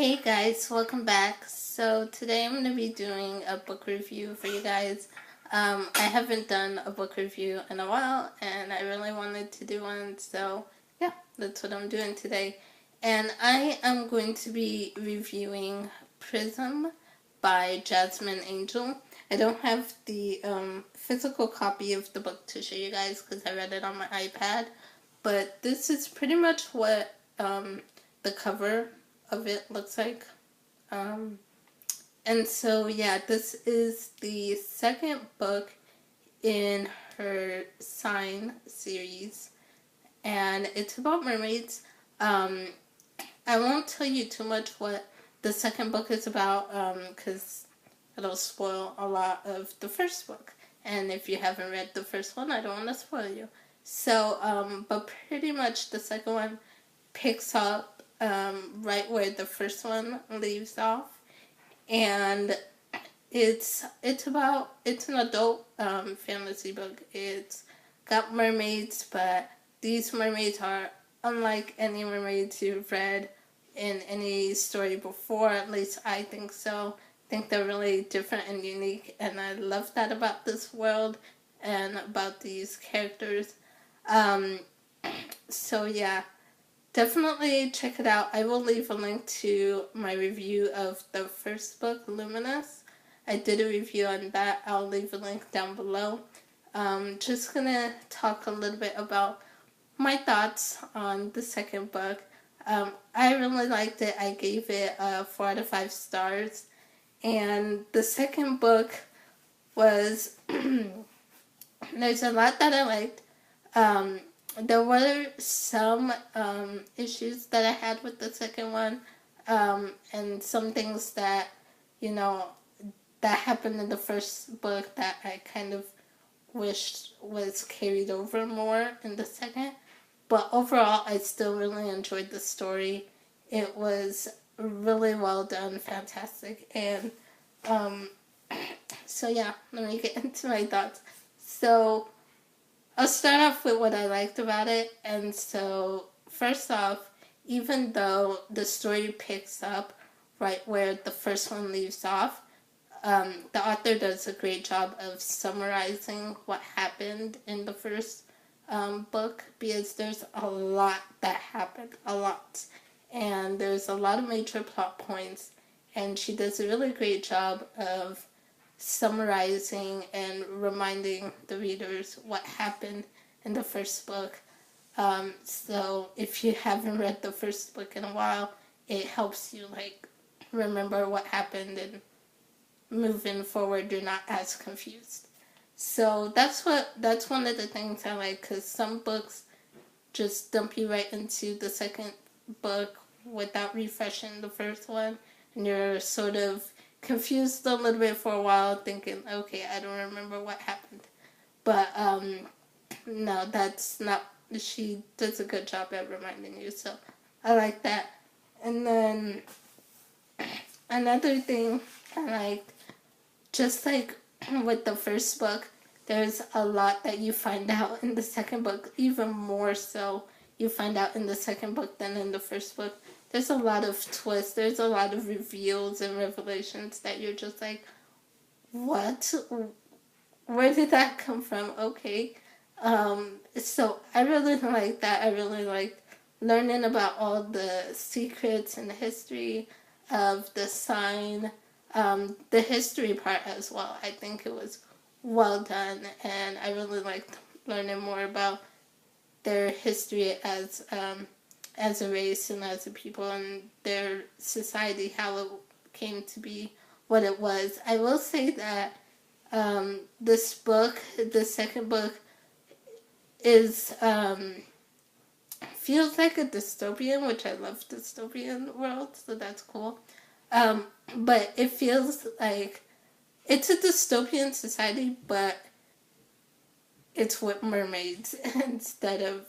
Hey guys, welcome back. So today I'm going to be doing a book review for you guys. I haven't done a book review in a while and I really wanted to do one, so yeah, that's what I'm doing today. And I am going to be reviewing Prism by Jasmine Angell. I don't have the physical copy of the book to show you guys because I read it on my iPad, but this is pretty much what the cover of it looks like. Um, and so, yeah, this is the second book in her Sign series, and it's about mermaids. I won't tell you too much what the second book is about, because it'll spoil a lot of the first book. And if you haven't read the first one, I don't want to spoil you. So, but pretty much the second one picks up right where the first one leaves off, and it's an adult fantasy book. It's got mermaids, but these mermaids are unlike any mermaids you've read in any story before. At least I think so. I think they're really different and unique, and I love that about this world and about these characters. Um, so yeah, definitely check it out. I will leave a link to my review of the first book, Luminous. I did a review on that. I'll leave a link down below. Just gonna talk a little bit about my thoughts on the second book. I really liked it. I gave it 4 out of 5 stars. And the second book was, there's a lot that I liked. There were some issues that I had with the second one, and some things that, that happened in the first book that I kind of wished was carried over more in the second. But overall, I still really enjoyed the story. It was really well done, fantastic, and so yeah, let me get into my thoughts. So I'll start off with what I liked about it. And so, first off, even though the story picks up right where the first one leaves off, the author does a great job of summarizing what happened in the first book, because there's a lot that happened, a lot. And there's a lot of major plot points, and she does a really great job of summarizing and reminding the readers what happened in the first book. So if you haven't read the first book in a while, it helps you remember what happened, and moving forward you're not as confused. So that's one of the things I like, because some books just dump you right into the second book without refreshing the first one, and you're sort of confused a little bit for a while, thinking, okay, I don't remember what happened. But no, that's not. She does a good job at reminding you, so I like that. And then another thing I liked, just like with the first book, there's a lot that you find out in the second book, even more so you find out in the second book than in the first book. There's a lot of twists, there's a lot of reveals and revelations that you're just like, what? Where did that come from? Okay. So I really like that. I really liked learning about all the secrets and the history of the sign, the history part as well. I think it was well done, and I really liked learning more about their history as a race and as a people, and their society, how it came to be what it was. I will say that this book, the second book, is feels like a dystopian, which I love dystopian worlds, so that's cool. But it feels like it's a dystopian society, but it's with mermaids instead of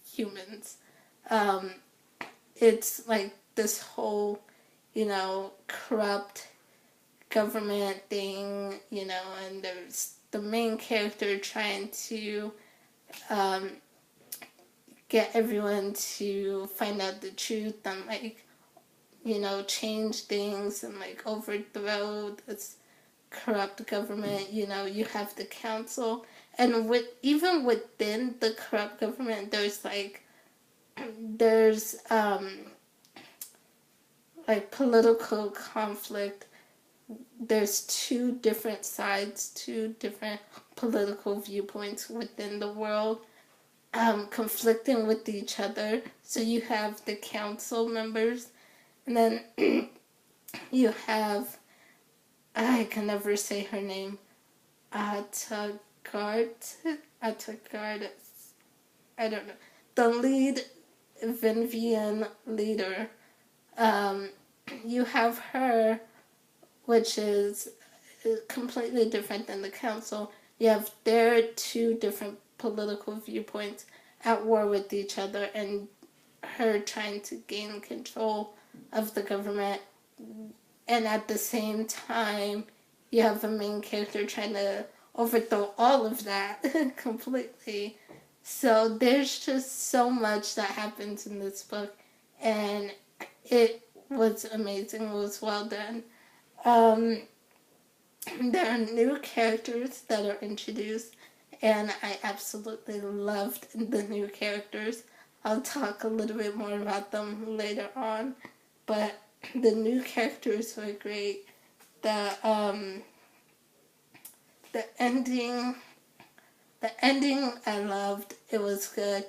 humans. It's like this whole, corrupt government thing, and there's the main character trying to get everyone to find out the truth on change things and like overthrow this corrupt government. You have the council, and even within the corrupt government, there's like political conflict. There's two different sides, two different political viewpoints within the world, conflicting with each other. So you have the council members, and then you have, I can never say her name, Atagard, I don't know, the lead Vinvian leader. You have her, which is completely different than the council. You have their two different political viewpoints at war with each other, and her trying to gain control of the government. And at the same time, you have a main character trying to overthrow all of that completely. So there's just so much that happens in this book, and it was amazing. It was well done. There are new characters that are introduced, and I absolutely loved the new characters. I'll talk a little bit more about them later on, but the new characters were great. The ending I loved. It was good.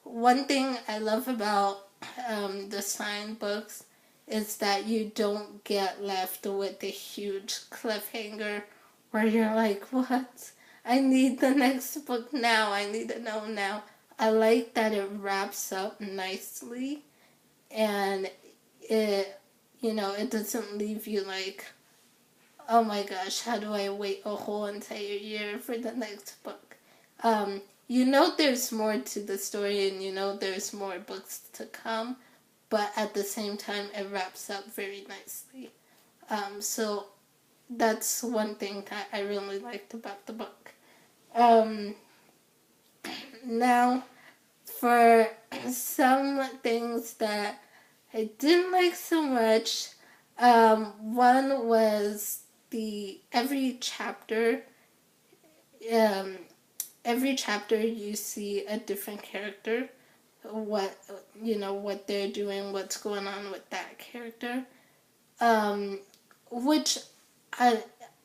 One thing I love about the signed books is that you don't get left with a huge cliffhanger where you're like, what? I need the next book now. I need to know now. I like that it wraps up nicely, and it doesn't leave you like, oh my gosh, how do I wait a whole entire year for the next book? There's more to the story, and there's more books to come, but at the same time, it wraps up very nicely. So that's one thing that I really liked about the book. Now, for some things that I didn't like so much, one was every chapter you see a different character, what they're doing, what's going on with that character, which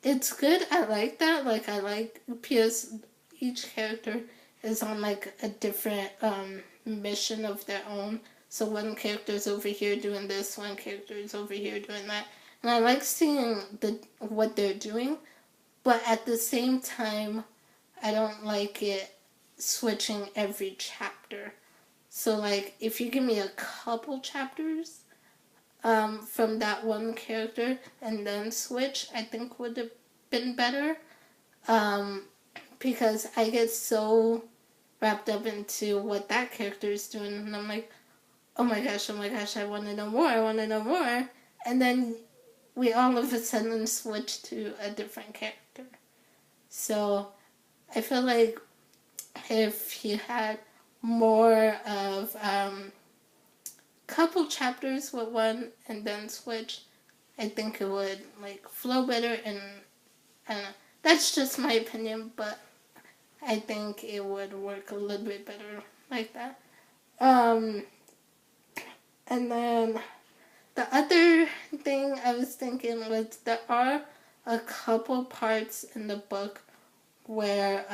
it's good. I like that. Like, I like because each character is on like a different mission of their own. So one character is over here doing this, one character is over here doing that, and I like seeing what they're doing. But at the same time, I don't like it switching every chapter. So like, if you give me a couple chapters from that one character and then switch, I think would have been better. Because I get so wrapped up into what that character is doing, and I'm like, oh my gosh, I want to know more. And then we all of a sudden switch to a different character. So I feel like if you had more of couple chapters with one and then switch, I think it would like flow better, and I don't know. That's just my opinion, but I think it would work a little bit better like that. And then the other thing I was thinking was there are a couple parts in the book where,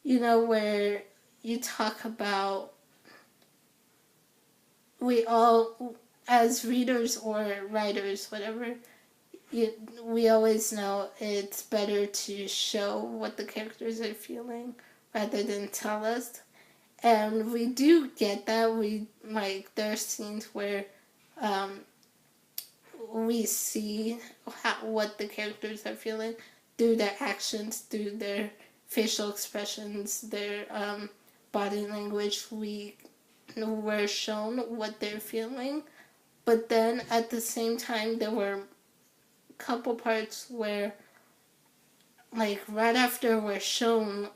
where you talk about, we all, as readers or writers, whatever, we always know it's better to show what the characters are feeling rather than tell us. And we do get that. There are scenes where we see what the characters are feeling through their actions, through their facial expressions, their body language. We're shown what they're feeling. But then at the same time, there were a couple parts where, like, right after we're shown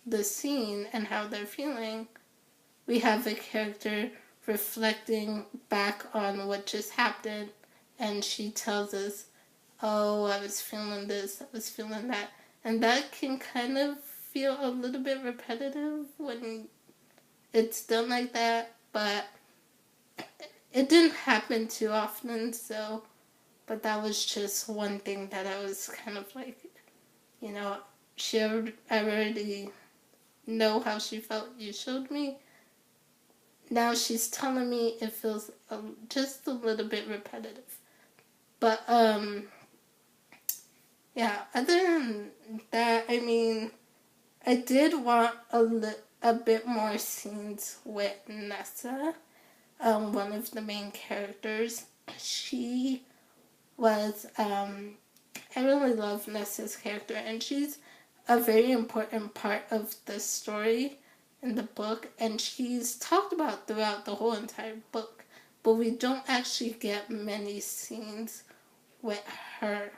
the scene and how they're feeling, we have a character reflecting back on what just happened, and she tells us, oh, I was feeling this, I was feeling that. And that can kind of feel a little bit repetitive when it's done like that, but it didn't happen too often, so, but that was just one thing that I was kind of like, you know, I already know how she felt, you showed me. Now she's telling me it feels just a little bit repetitive. But, yeah, other than that, I mean, I did want a bit more scenes with Nessa, one of the main characters. She was, I really love Nessa's character, and she's a very important part of the story in the book, and she's talked about throughout the whole entire book, but we don't actually get many scenes with her,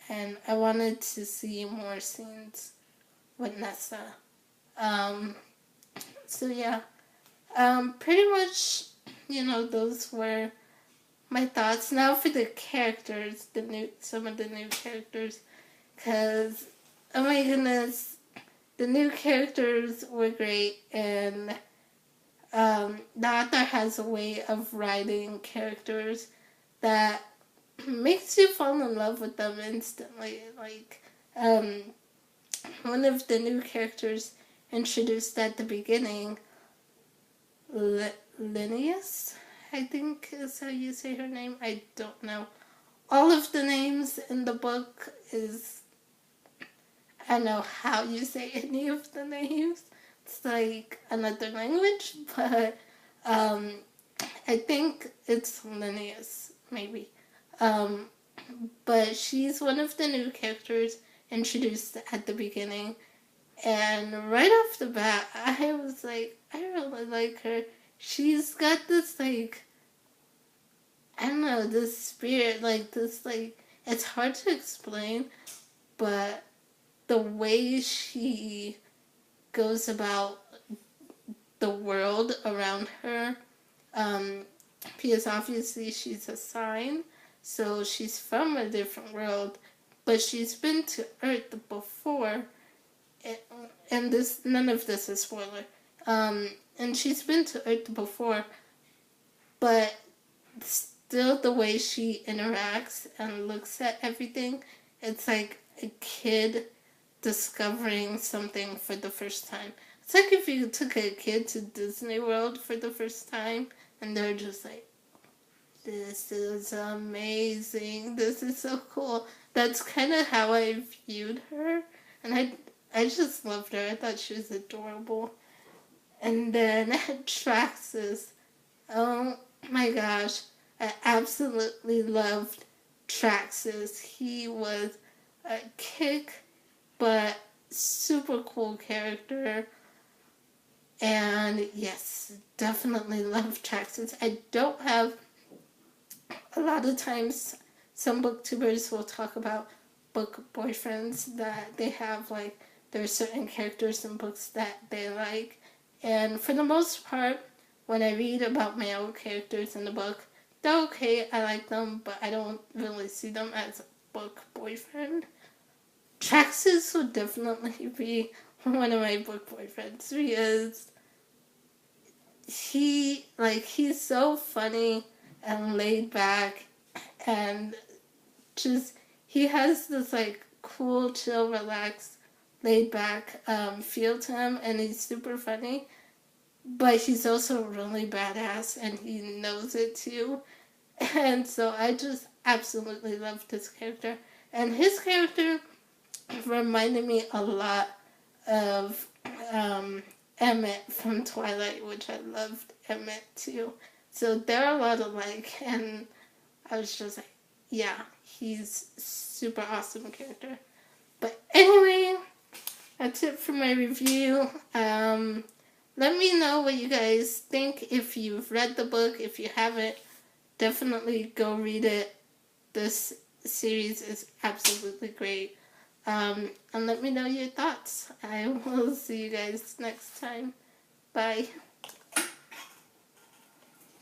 and I wanted to see more scenes with Nessa. So yeah, pretty much, you know, those were my thoughts. Now for the characters, some of the new characters, because, oh my goodness, the new characters were great, and the author has a way of writing characters that makes you fall in love with them instantly. Like, one of the new characters introduced at the beginning, Linnaeus, I think is how you say her name. I don't know. All of the names in the book is, I don't know how you say any of the names. It's like another language, but I think it's Linnaeus, maybe. But she's one of the new characters introduced at the beginning. And right off the bat, I was like, I really like her. She's got this, like, I don't know, this spirit, like, this, like, it's hard to explain, but the way she goes about the world around her, because obviously she's a sign, so she's from a different world, but she's been to Earth before, and this, none of this is spoiler, and she's been to Earth before, but still the way she interacts and looks at everything, it's like a kid discovering something for the first time. It's like if you took a kid to Disney World for the first time and they're just like, this is amazing, this is so cool. That's kind of how I viewed her, and I just loved her. I thought she was adorable. And then Traxxas, oh my gosh, I absolutely loved Traxxas. He was a kick, but super cool character. And yes, definitely love Traxxas. I don't have, a lot of times some booktubers will talk about book boyfriends that they have, like there are certain characters in books that they like. And for the most part, when I read about male characters in the book, they're okay, I like them, but I don't really see them as a book boyfriend. Traxxas would definitely be one of my book boyfriends because he's so funny and laid back, and just, he has this like cool, chill, relaxed, laid back feel to him, and he's super funny, but he's also really badass, and he knows it too. And so I just absolutely loved his character, and his character reminded me a lot of Emmett from Twilight, which I loved Emmett too. So they're a lot alike, and I was just like, yeah, he's super awesome character. But anyway, that's it for my review. Let me know what you guys think. If you've read the book, if you haven't, definitely go read it. This series is absolutely great. And let me know your thoughts. I will see you guys next time. Bye.